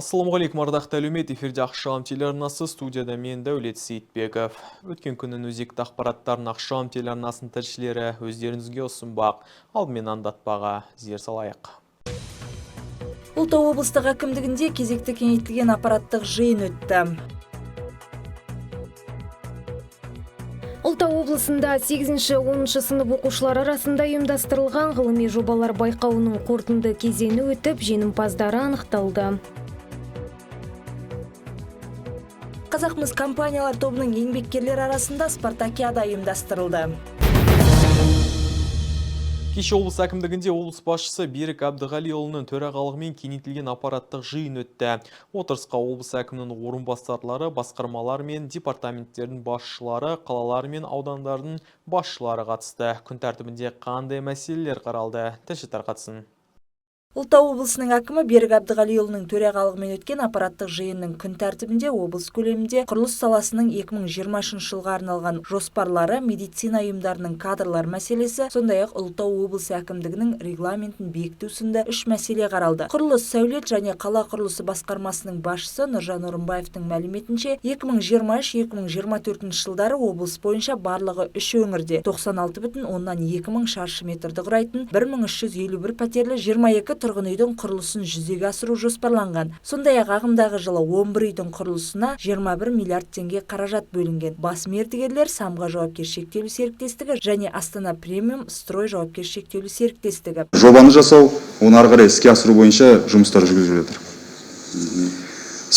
Ассалаумағалейкум, ардақты әлеумет, эфирде Ақшам телеарнасы, студияда мен Дәулет Сейітбеков. Өткен күннің өзекті ақпараттарын Ақшам телеарнасының тілшілері өздеріңізге ұсынбақ. Алдымен аңдатпаға зер салайық. Ұлытау облыстық әкімдігінде кезекті кеңейтілген аппараттық жиын өтті. Ұлытау облысында 8-10 сынып оқушылары арасында ұйымдастырылған ғылыми жобалар байқауының қорытынды кезеңі өтіп, жеңімпаздары анықталды. Қазақмыс компаниялар тобының еңбеккерлер арасында спартакиада ұйымдастырылды. Кеше облыс әкімдігінде облыс басшысы Берік Әбдіғалиұлының төрағалығымен кеңейтілген аппараттық жиын өтті. Отырысқа облыс әкімінің орынбасарлары, басқармалар мен департаменттердің басшылары, қалалар мен аудандардың басшылары қатысты. Күн тәртібінде қандай мәселелер қаралды? Тілші тарқатсын. Ұлытау облысының әкімі Берік Әбдіғалиұлының төрағалығымен өткен аппараттық жиынның күн тәртібінде облыс көлемінде құрылыс саласының 2020 жылға арналған жоспарлары, медицина ұйымдарының кадрлар мәселесі, сондай-ақ Ұлытау облысы әкімдігінің регламентін бекіту сынды 3 мәселе қаралды. Құрылыс, сәулет және қала құрылысы басқармасының басшысы Нұржан Орынбаевтың мәліметінше, 2023-2024 жылдары облыс бойынша барлығы 3 өңірде 96,2 мың шаршы метрді құрайтын 1351 пәтерлі 22 тұрғын үйдің құрылысын жүзеге асыру жоспарланған. Сондай-ақ ағымдағы жылы 11 үйдің құрылысына 21 миллиард теңге қаражат бөлінген. Бас мердігерлер Самға жауапкершілігі шектеулі серіктестігі және Астана премиум строй жауапкершілігі шектеулі серіктестігі. Жобаны жасау, оны ары қарай іске асыру бойынша жұмыстар жүргізіліп жатыр.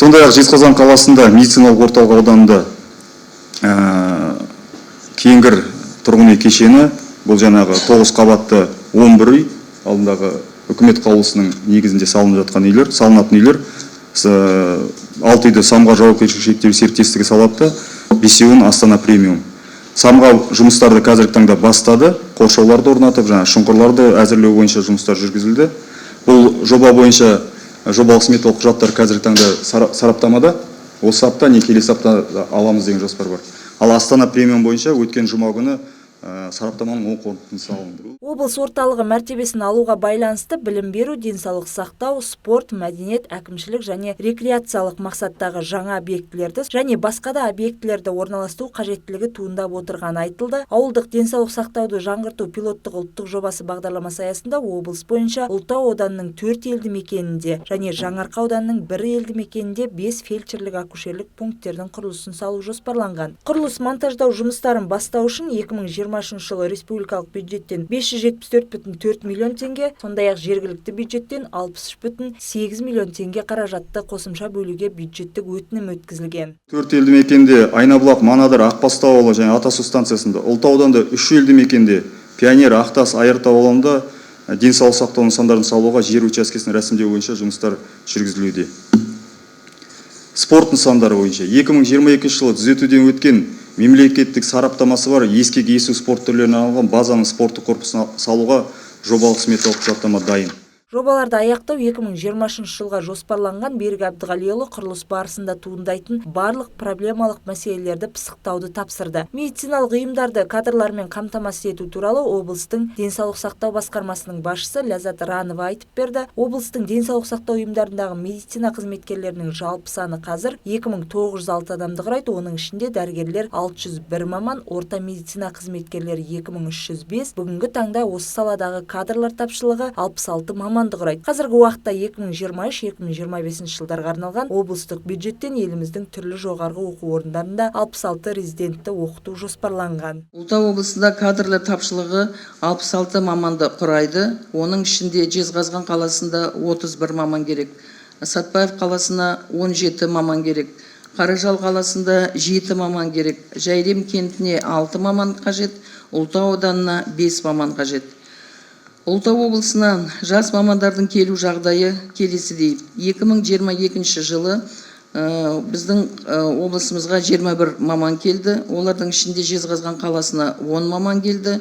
Сондай-ақ Жезқазған қаласында медициналық орталық ауданында Кеңгір тұрғын үй кешені, бұл жаңағы 9 қабатты 11 үй, алдындағы үкімет қаулысының негізінде салынатын үйлер, 6 үйді Самға жауапкершілігі шектеулі серіктестігі салапты, 5-еуін Астана премиум. Самға жұмыстарды қазіргі таңда бастады, қоршауларды орнатып, шұңқырларды әзірлеу бойынша жұмыстар жүргізілді. Бұл жоба бойынша жобалық сметалық құжаттар қазіргі таңда сараптамада, осы апта не келесі апта аламыз деген жоспар бар. Ал Астана премиум бойынша өткен жұма күні сараптаманың оң қорытындысы алынды. Облыс орталығы мәртебесін алуға байланысты білім беру, денсаулық сақтау, спорт, мәдениет, әкімшілік және рекреациялық мақсаттағы жаңа объектілерді және басқа да объектілерді орналастыру қажеттілігі туындап отырғаны айтылды. Ауылдық денсаулық сақтауды жаңғырту пилоттық ұлттық жобасы бағдарламасы аясында облыс бойынша Ұлытау ауданының 4 елді мекенінде және Жаңарқа ауданының 1 елді мекенінде 5 фельдшерлік акушерлік пункттердің құрылысын салу жоспарланған. Құрылыс монтаждау жұмыстарын бастау үшін 2020 жылы республикалық бюджеттен 574,4 миллион теңге, сондай-ақ жергілікті бюджеттен 63,8 миллион теңге қаражатты қосымша бөлуге бюджеттік өтінім өткізілген. 4 елді мекенде Айнабұлақ, Манадыр, Ақбастау ауылы және Атасу станциясында, Ұлытау ауданда 3 елді мекенде Пионер, Ақтас, Айыртау ауылында денсаулық сақтау нысандарын салуға жер учаскесін рәсімдеу бойынша жұмыстар жүргізілуде. Спорт нысандары бойынша 2022 жылы түзетуден өткен мемлекеттік сараптамасы бар ескек есу спорт түрлеріне арналған базаның спорттық корпусын салуға жобалық сметалық құжаттама дайын. Жобаларды аяқтау 2020 жылға жоспарланған. Берік Әбдіғалиұлы құрылыс барысында туындайтын барлық проблемалық мәселелерді пысықтауды тапсырды. Медициналық ұйымдарды кадрлармен қамтамасыз ету туралы облыстың денсаулық сақтау басқармасының басшысы Ләззат Ранова айтып берді. Облыстың денсаулық сақтау ұйымдарындағы медицина қызметкерлерінің жалпы саны қазір 2906 адамды құрайды. Оның ішінде дәрігерлер 601 маман, орта медицина қызметкерлері 2305. Бүгінгі таңда осы саладағы кадрлар тапшылығы 66 маман құрайды. Қазіргі уақытта 2023-2025 жылдарға арналған облыстық бюджеттен еліміздің түрлі жоғарғы оқу орындарында 66 резидентті оқыту жоспарланған. Ұлытау облысында кадрлар тапшылығы 66 маманды құрайды. Оның ішінде Жезқазған қаласында 31 маман керек. Сатпаев қаласына 17 маман керек. Қаражал қаласында 7 маман керек. Жайрем кентіне 6 маман қажет. Ұлытау ауданына 5 маман қажет. Ұлытау облысынан жас мамандардың келу жағдайы келесідей. 2022 жылы біздің облысымызға 21 маман келді. Олардың ішінде Жезқазған қаласына 10 маман келді.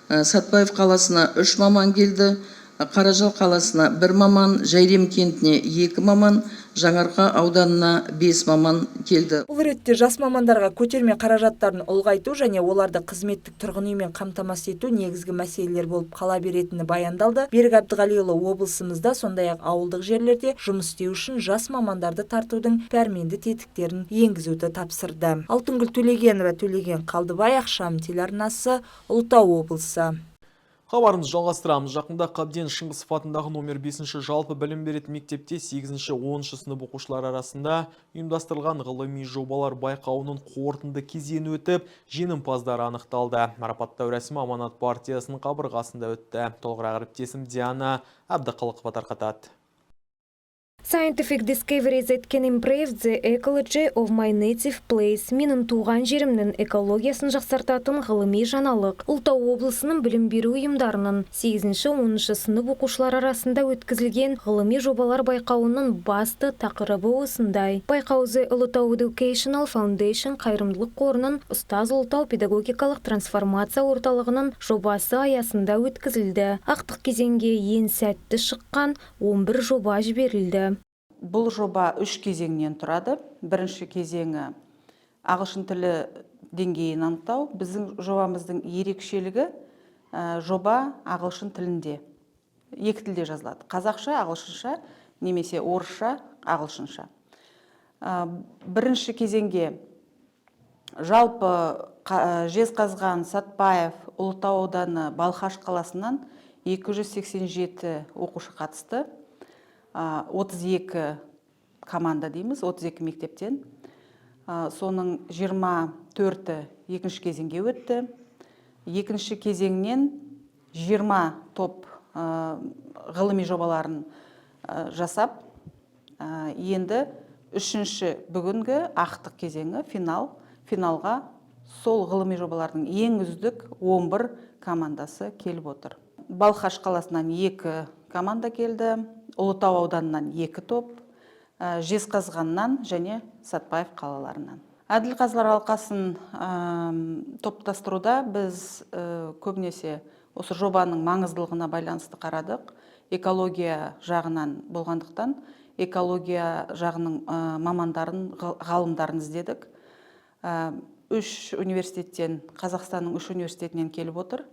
Сатпаев қаласына 3 маман келді. Қаражал қаласына 1 маман, Жайрем кентіне 2 маман, Жаңарқа ауданына 5 маман келді. Бұл ретте жас мамандарға көтерме қаражаттарын ұлғайту және оларды қызметтік тұрғын үймен қамтамасыз ету негізгі мәселелер болып қала беретіні баяндалды. Берік Әбдіғалиұлы облысымызда сондай-ақ ауылдық жерлерде жұмыс істеу үшін жас мамандарды тартудың пәрменді тетіктерін енгізуді тапсырды. Алтынгүл Төлегенова, Төлеген Қалдыбай, Ақшам телеарнасы, Ұлытау облысы. Хабарымыз жалғастырамыз. Жақында Қабден Шыңғысов атындағы номер 5 жалпы білім беретін мектепте 8-10 сынып оқушылары арасында ұйымдастырылған ғылыми жобалар байқауының қорытынды кезеңі өтіп, жеңімпаздар анықталды. Марапаттау рәсімі Аманат партиясының қабырғасында өтті. Толығырақ әріптесім Диана Әбдіқалықова тарқатады. Scientific discoveries that can improve the ecology of my native place. Менің туған жерімнің экологиясын жақсартатын ғылыми жаңалық. Ұлытау облысының білім беру ұйымдарының 8-10 сынып оқушылар арасында өткізілген ғылыми жобалар байқауының басты тақырыбы осындай. Байқау The Ұлытау Educational Foundation қайырымдылық қорының Ұстаз Ұлытау педагогикалық трансформация орталығының жобасы аясында өткізілді. Ақтық кезеңге ең сәтті шыққан 11 жоба жіберілді. Бұл жоба 3 кезеңнен тұрады. Бірінші кезеңі ағылшын тілі деңгейін анықтау. Біздің жобамыздың ерекшелігі жоба ағылшын тілінде. 2 тілде жазылады. Қазақша, ағылшынша, немесе орысша, ағылшынша. Бірінші кезеңге жалпы Жезқазған, Сатпаев, Ұлытау ауданы, Балқаш қаласынан 287 оқушы қатысты. 32 команда дейміз, 32 мектептен. Соның 24-і екінші кезеңге өтті. Екінші кезеңнен 20 топ ғылыми жобаларын жасап, енді үшінші бүгінгі ақтық кезеңі финалға сол ғылыми жобалардың ең үздік 11 командасы келіп отыр. Балқаш қаласынан 2 команда келді. Ұлытау ауданынан 2 топ, Жезқазғаннан және Сатпаев қалаларынан. Әділ қазылар алқасын топтастыруда біз көбінесе осы жобаның маңыздылығына байланысты қарадық. Экология жағынан болғандықтан, экология жағының мамандарын, ғалымдарын іздедік. 3 университеттен, Қазақстанның 3 университетінен келіп отыр.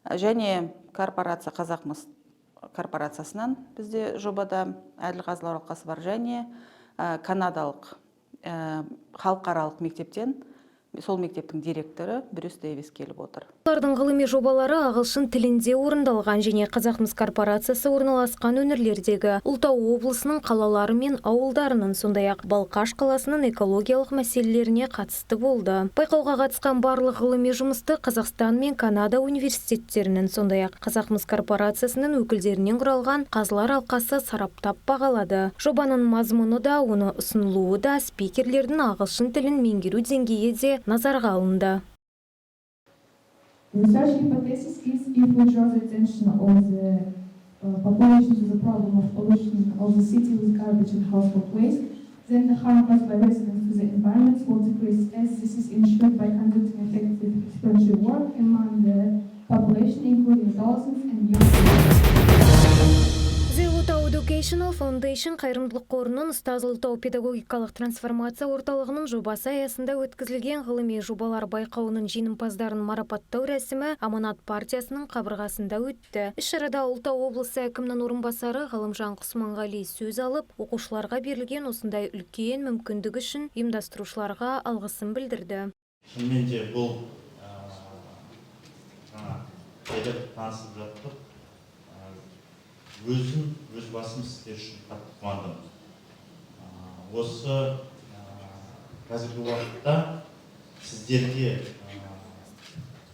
Және корпорация Қазақмыс корпорациясынан бізде жобада әділ қазылар алқасы бар, және канадалық халықаралық мектептен сол мектептің директоры Брюс Дэвис келіп отыр. Олардың ғылыми жобалары ағылшын тілінде орындалған және Қазақмыс корпорациясы орналасқан өңірлердегі Ұлытау облысының қалалары мен ауылдарының, сондай-ақ Балқаш қаласының экологиялық мәселелеріне қатысты болды. Байқауға қатысқан барлық ғылыми жұмысты Қазақстан мен Канада университеттерінің, сондай-ақ Қазақмыс корпорациясының өкілдерінен құралған қазылар алқасы сараптап бағалады. Жобаның мазмұны да, оны ұсынылуы да спикерлердің ағылшын тілін меңгеру деңгейі де назарға алынды. The research hypothesis is if we draw the attention of the population to the problem of pollution of the city with garbage and household waste, then the harm caused by residents to the environment will decrease, as this is ensured by conducting effective exposure work among the population, including adolescents and young people. The Ұлытау Educational Foundation қайырымдылық қорының Ұстаз Ұлытау педагогикалық трансформация орталығының жобасы аясында өткізілген ғылыми жобалар байқауының жеңімпаздарын марапаттау рәсімі Аманат партиясының қабырғасында өтті. Іс-шарада Ұлытау облысы әкімінің орынбасары Ғалымжан Құсманғали сөз алып, оқушыларға берілген осындай үлкен мүмкіндік үшін ұйымдастырушыларға алғысын білдірді. Шынымен де бұл келіп танысып жаттық. Өз басым сіздер үшін қатты қуандым. Осы қазіргі уақытта сіздерге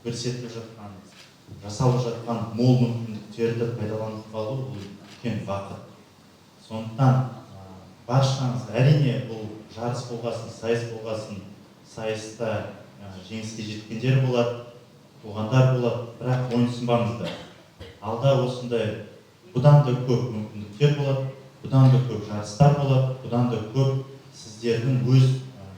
көрсетіліп жатқан, жасалып жатқан мол мүмкіндіктерді пайдаланып қалу бұл үлкен бақыт. Сондықтан баршаңыз, әрине бұл жарыс болғасын, сайыс болғасын, сайыста жеңіске жеткендер болады, туғандар болады, бірақ ойынсынбаңыздар. Алда осындай бұдан да көп мүмкіндіктер болады, бұдан да көп жарыстар болады, бұдан да көп сіздердің өз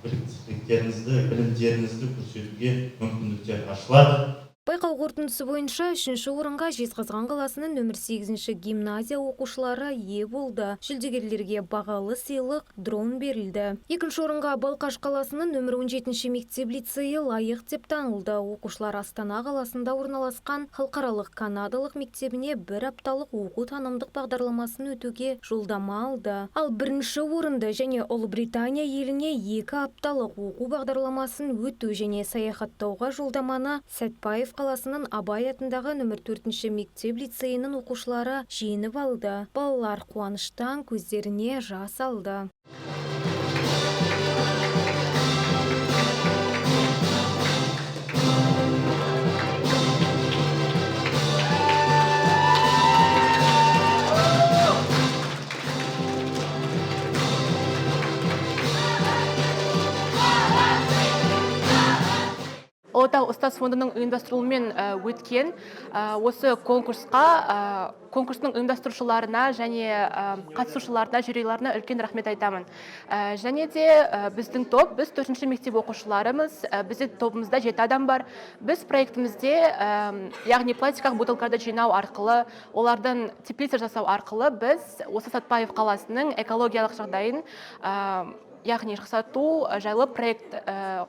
біліктіліктеріңізді, білімдеріңізді көрсетуге мүмкіндіктер ашылады. Байқау қорытындысы бойынша 3-ші орынға Жезқазған қаласының нөмір 8-ші гимназия оқушылары ие болды. Жүлдегерлерге бағалы сыйлық, дрон берілді. 2-ші орынға Балқаш қаласының нөмір 17-ші мектеп лицейі лайық деп танылды. Оқушылар Астана қаласында орналасқан халықаралық канадалық мектебіне бір апталық оқу танымдық бағдарламасын өтуге жолдама алды. Ал 1-ші орынды және Ұлыбритания еліне 2 апталық оқу бағдарламасын өту және саяхаттауға жолдаманы Сәтпаев қаласының Абай атындағы нөмір 4-ші мектеп лицейінің оқушылары жеңіп алды. Балалар қуаныштан көздеріне жас алды. Ұлытау ұстаз фондының ұйымдастыруымен өткен осы конкурстың ұйымдастырушыларына және қатысушыларына, жюриларына үлкен рахмет айтамын. Және де біздің топ, біз 4-ші мектеп оқушыларымыз, біздің тобымызда 7 адам бар. Біз проектімізде, яғни пластикалық бутылкарды жинау арқылы, олардан теплица жасау арқылы біз осы Сәтпаев қаласының экологиялық жағдайын яғни жақсарту жайлы проект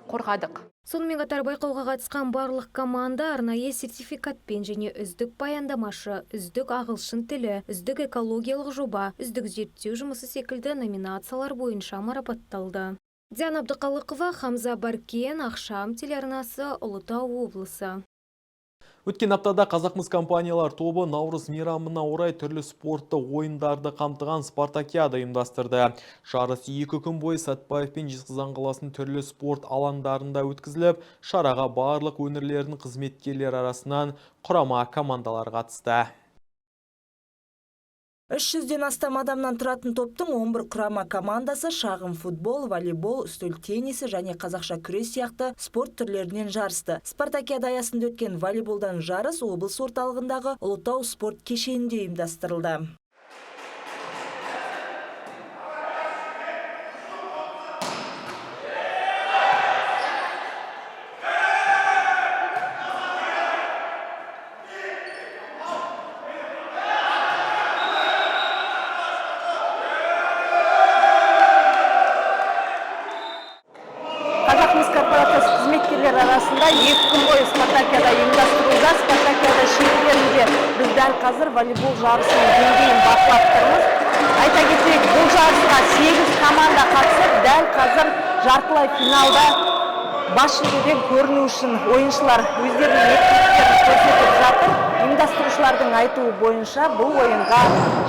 қорғадық. Сонымен қатар байқауға қатысқан барлық команда арнайы сертификатпен және үздік баяндамашы, үздік ағылшын тілі, үздік экологиялық жоба, үздік зерттеу жұмысы секілді номинациялар бойынша марапатталды. Диана Абдықалықова, Хамза Баркен, Ақшам телеарнасы, Ұлытау облысы. Өткен аптада Қазақмыс компаниялар тобы Наурыз мейрамына орай түрлі спортты ойындарды қамтыған спартакиада ұйымдастырды. Жарыс 2 күн бойы Сәтпаев пен Жезқазған қаласының түрлі спорт алаңдарында өткізіліп, шараға барлық өңірлердің қызметкерлер арасынан құрама командалар қатысты. 300-ден астам адамнан тұратын топтың 11 құрама командасы шағын футбол, волейбол, үстел теннисі және қазақша күрес сияқты спорт түрлерінен жарысты. Спартакиада аясында өткен волейболдан жарыс облыс орталығындағы Ұлытау спорт кешенінде ұйымдастырылды. Қазақмыс корпорациясы қызметкерлер арасында 2 күн бойы спартакиада ұйымдастырылуда. Спартакиада шеңберінде біз дәл қазір волейбол жарысының деңгейін бақылап тұрмыз. Айта кетейік, бұл жарысқа 8 команда қатысып, дәл қазір жартылай финалда бас жүлдеден көріну үшін ойыншылар өздерінің ептіліктерін көрсетіп жатыр. Ұйымдастырушылардың айтуы бойынша бұл ойынға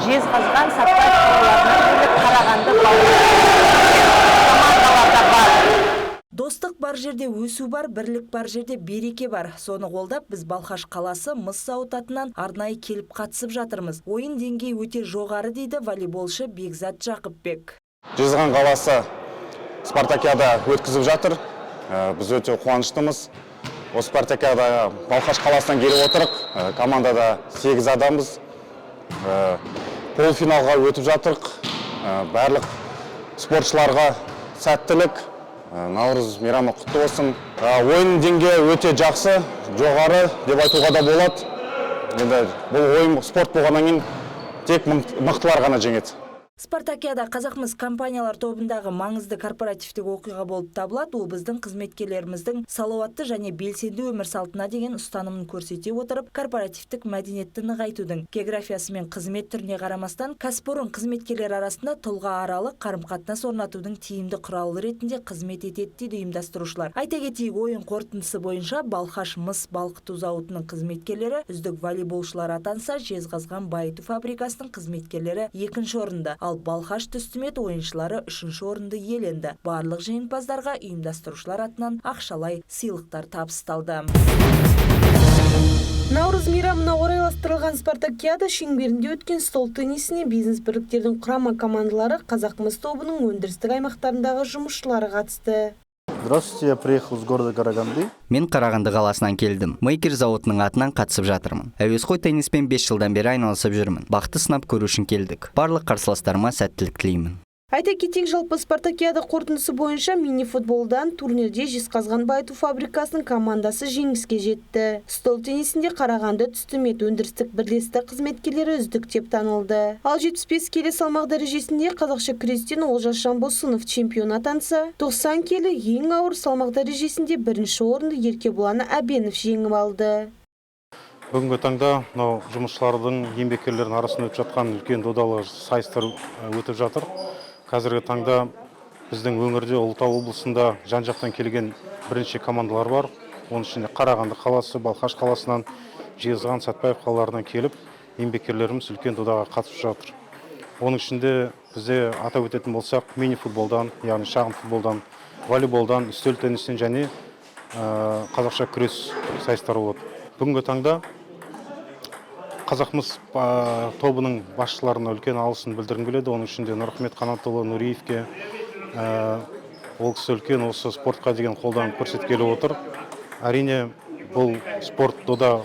Жезқазған, Сәтпаев қалаларынан бөлек Қарағанды, командалар да бар. Достық бар жерде өсу бар, бірлік бар жерде береке бар. Соны қолдап, біз Балқаш қаласы мыс зауыт атынан арнайы келіп қатысып жатырмыз. Ойын деңгейі өте жоғары дейді волейболшы Бекзат Жақыпбек. Жезқазған қаласы спартакиада өткізіп жатыр. Біз өте қуаныштымыз. Осы спартакиада Балқаш қаласынан келіп отырық. Командада 8 адамбыз. Полуфиналға өтіп жатырық. Барлық спортшыларға сәттілік. Наурыз мейрамы құтты болсын. Ойын деңгейі өте жақсы, жоғары деп айтуға да болады. Енді бұл ойын спорт болғаннан кейін тек мықтылар ғана жеңеді. Спартакиада Қазақмыс компаниялар тобындағы маңызды корпоративтік оқиға болып табылады. Ол біздің қызметкерлеріміздің салауатты және белсенді өмір салтына деген ұстанымын көрсете отырып, корпоративтік мәдениетті нығайтудың географиясы мен қызмет түріне қарамастан кәсіпорын қызметкерлер арасында тұлға аралық қарым-қатынас орнатудың тиімді құралы ретінде қызмет етеді дейді ұйымдастырушылар. Айта кетейік, ойын қорытындысы бойынша Балқаш мыс балқыту зауытының қызметкерлері үздік волейболшылар атанса, Жезқазған байыту фабрикасының қызметкерлері 2-ші орында, ал Балқаш Түстімет ойыншылары 3-ші орынды иеленді. Барлық жеңімпаздарға ұйымдастырушылар атынан ақшалай сыйлықтар табысталды. Наурыз мейрамына орайластырылған спартакиада шеңберінде өткен стол теннисіне бизнес бірліктердің құрама командалары Қазақмыс тобының өндірістік аймақтарындағы жұмысшылары қатысты. Здравствуйте, я приехал с города Караганды. Мен Қарағанды қаласынан келдім. Мейкер зауытының атынан қатысып жатырмын. Әуесқой тенниспен 5 жылдан бері айналысып жүрмін. Бақты сынап көру үшін келдік. Барлық қарсыластарыма сәттілік тілеймін. Айта кетейік, жалпы спартакиада қорытындысы бойынша мини-футболдан турнирде Жезқазған байыту фабрикасының командасы жеңіске жетті. Стол теннисінде Қарағанды Түстімет өндірістік бірлестік қызметкерлері үздік деп танылды. Ал 75 келі салмақ дәрежесінде қазақша күрестен Олжас Жанбосынов чемпион атанса, 90 келі ең ауыр салмақ дәрежесінде бірінші орынды Еркебұлан Әбенов жеңіп алды. Бүгінгі таңда жұмысшылардың, еңбеккерлердің арасында өтіп жатқан үлкен додалы сайыстар өтіп жатыр. Қазіргі таңда біздің өңірде Ұлытау облысында жан-жақтан келген бірінші командалар бар. Оның ішінде Қарағанды қаласы, Балқаш қаласынан, Жезқазған, Сәтпаев қалаларынан келіп, еңбеккерлеріміз үлкен додаға қатысып жатыр. Оның ішінде бізде атап өтетін болсақ, мини-футболдан, яғни шағын футболдан, волейболдан, үстел теннистен және қазақша күрес сайыстары болады. Бүгінгі таңда Қазақмыс тобының басшыларына үлкен алғысын білдіргім келеді. Оның ішінде Нұрахмет Қанатұлы Нұриевке ол кісі үлкен осы спортқа деген қолдау көрсеткелі отыр. Әрине, бұл спорт дода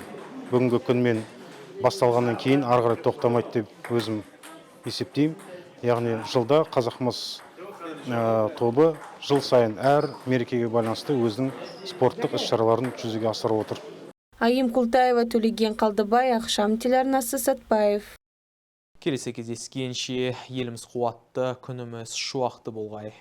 бүгінгі күнмен басталғаннан кейін ары қарай тоқтамайды деп өзім есептеймін. Яғни жылда Қазақмыс тобы жыл сайын әр мерекеге байланысты өзінің спорттық іс-шараларын жүзеге асырып отыр. Айым Култаева, Төлеген Қалдыбай, Ақшам телеарнасы, Сәтпаев. Келесі кездескенше еліміз қуатты, күніміз шуақты болғай.